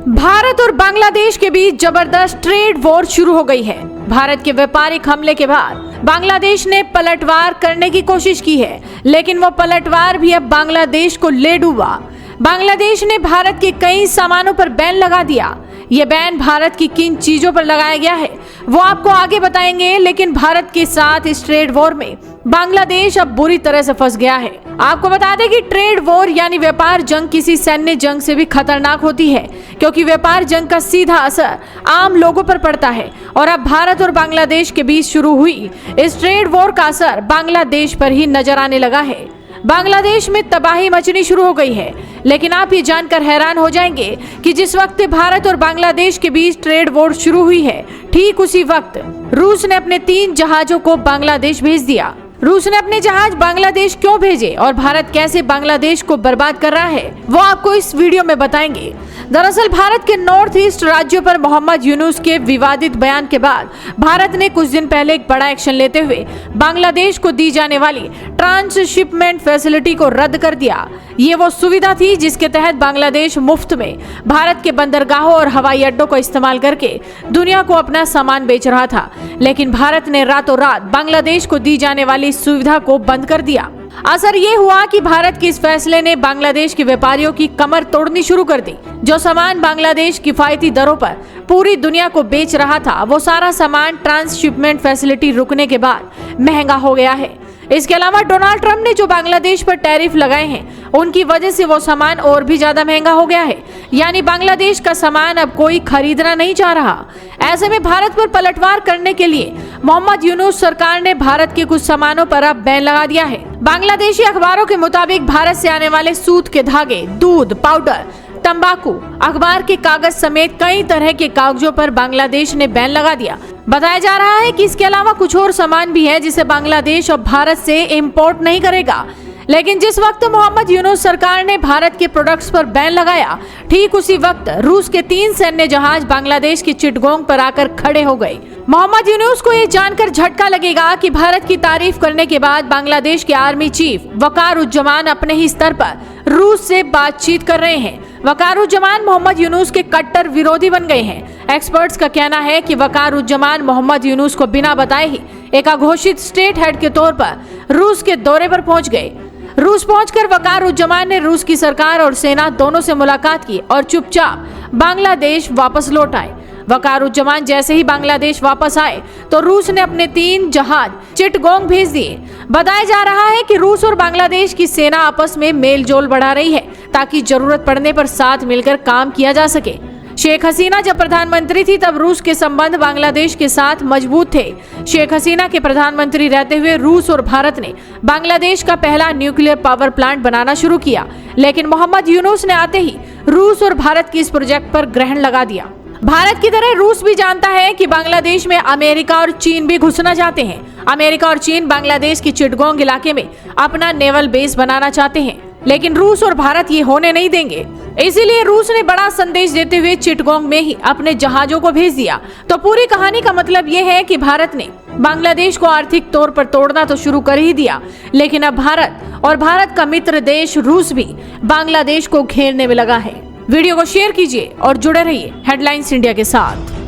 भारत और बांग्लादेश के बीच जबरदस्त ट्रेड वॉर शुरू हो गई है। भारत के व्यापारिक हमले के बाद बांग्लादेश ने पलटवार करने की कोशिश की है, लेकिन वो पलटवार भी अब बांग्लादेश को ले डूबा। बांग्लादेश ने भारत के कई सामानों पर बैन लगा दिया। ये बैन भारत की किन चीजों पर लगाया गया है वो आपको आगे बताएंगे, लेकिन भारत के साथ इस ट्रेड वॉर में बांग्लादेश अब बुरी तरह से फंस गया है। आपको बता दें कि ट्रेड वॉर यानी व्यापार जंग किसी सैन्य जंग से भी खतरनाक होती है, क्योंकि व्यापार जंग का सीधा असर आम लोगों पर पड़ता है। और अब भारत और बांग्लादेश के बीच शुरू हुई इस ट्रेड वॉर का असर बांग्लादेश पर ही नजर आने लगा है। बांग्लादेश में तबाही मचनी शुरू हो गई है, लेकिन आप ये जानकर हैरान हो जाएंगे कि जिस वक्त भारत और बांग्लादेश के बीच ट्रेड वॉर शुरू हुई है, ठीक उसी वक्त रूस ने अपने 3 जहाजों को बांग्लादेश भेज दिया। रूस ने अपने जहाज बांग्लादेश क्यों भेजे और भारत कैसे बांग्लादेश को बर्बाद कर रहा है, वो आपको इस वीडियो में बताएंगे। दरअसल भारत के नॉर्थ ईस्ट राज्यों पर मोहम्मद यूनुस के विवादित बयान के बाद भारत ने कुछ दिन पहले एक बड़ा एक्शन लेते हुए बांग्लादेश को दी जाने वाली ट्रांसशिपमेंट फैसिलिटी को रद्द कर दिया। ये वो सुविधा थी जिसके तहत बांग्लादेश मुफ्त में भारत के बंदरगाहों और हवाई अड्डों को इस्तेमाल करके दुनिया को अपना सामान बेच रहा था, लेकिन भारत ने रातों रात बांग्लादेश को दी जाने वाली इस सुविधा को बंद कर दिया। असर ये हुआ कि भारत के इस फैसले ने बांग्लादेश के व्यापारियों की कमर तोड़नी शुरू कर दी। जो सामान बांग्लादेश किफायती दरों पर पूरी दुनिया को बेच रहा था, वो सारा सामान ट्रांसशिपमेंट फैसिलिटी रुकने के बाद महंगा हो गया है। इसके अलावा डोनाल्ड ट्रंप ने जो बांग्लादेश पर टैरिफ लगाए हैं, उनकी वजह से वो सामान और भी ज्यादा महंगा हो गया है। यानी बांग्लादेश का सामान अब कोई खरीदना नहीं चाह रहा। ऐसे में भारत पर पलटवार करने के लिए मोहम्मद यूनुस सरकार ने भारत के कुछ सामानों पर अब बैन लगा दिया है। बांग्लादेशी अखबारों के मुताबिक भारत से आने वाले सूत के धागे, दूध, पाउडर, तंबाकू, अखबार के कागज समेत कई तरह के कागजों पर बांग्लादेश ने बैन लगा दिया। बताया जा रहा है कि इसके अलावा कुछ और सामान भी है जिसे बांग्लादेश और भारत से इंपोर्ट नहीं करेगा। लेकिन जिस वक्त मोहम्मद यूनुस सरकार ने भारत के प्रोडक्ट्स पर बैन लगाया, ठीक उसी वक्त रूस के 3 सैन्य जहाज बांग्लादेश की चिटगोंग पर आकर खड़े हो गए। मोहम्मद यूनुस को ये जानकर झटका लगेगा कि भारत की तारीफ करने के बाद बांग्लादेश के आर्मी चीफ वकारुज्जमान अपने ही स्तर पर रूस से बातचीत कर रहे हैं। वकारुज्जमान मोहम्मद यूनुस के कट्टर विरोधी बन गए हैं। एक्सपर्ट्स का कहना है कि वकारुज्जमान मोहम्मद यूनुस को बिना बताए ही एक अघोषित स्टेट हेड के तौर पर रूस के दौरे पर पहुंच गए। रूस पहुंचकर वकारुज्जमान ने रूस की सरकार और सेना दोनों से मुलाकात की और चुपचाप बांग्लादेश वापस लौट आए। वकारुज्जमान जैसे ही बांग्लादेश वापस आए तो रूस ने अपने 3 जहाज चिटगोंग भेज दिए। बताया जा रहा है कि रूस और बांग्लादेश की सेना आपस में मेल जोल बढ़ा रही है, ताकि जरूरत पड़ने पर साथ मिलकर काम किया जा सके। शेख हसीना जब प्रधानमंत्री थी तब रूस के संबंध बांग्लादेश के साथ मजबूत थे। शेख हसीना के प्रधानमंत्री रहते हुए रूस और भारत ने बांग्लादेश का पहला न्यूक्लियर पावर प्लांट बनाना शुरू किया, लेकिन मोहम्मद यूनुस ने आते ही रूस और भारत की इस प्रोजेक्ट पर ग्रहण लगा दिया। भारत की तरह रूस भी जानता है कि बांग्लादेश में अमेरिका और चीन भी घुसना चाहते हैं। अमेरिका और चीन बांग्लादेश की चिटगोंग इलाके में अपना नेवल बेस बनाना चाहते हैं, लेकिन रूस और भारत ये होने नहीं देंगे। इसीलिए रूस ने बड़ा संदेश देते हुए चिटगोंग में ही अपने जहाजों को भेज दिया। तो पूरी कहानी का मतलब ये है कि भारत ने बांग्लादेश को आर्थिक तौर पर तोड़ना तो शुरू कर ही दिया, लेकिन अब भारत और भारत का मित्र देश रूस भी बांग्लादेश को घेरने में लगा है। वीडियो को शेयर कीजिए और जुड़े रहिए हेडलाइंस इंडिया के साथ।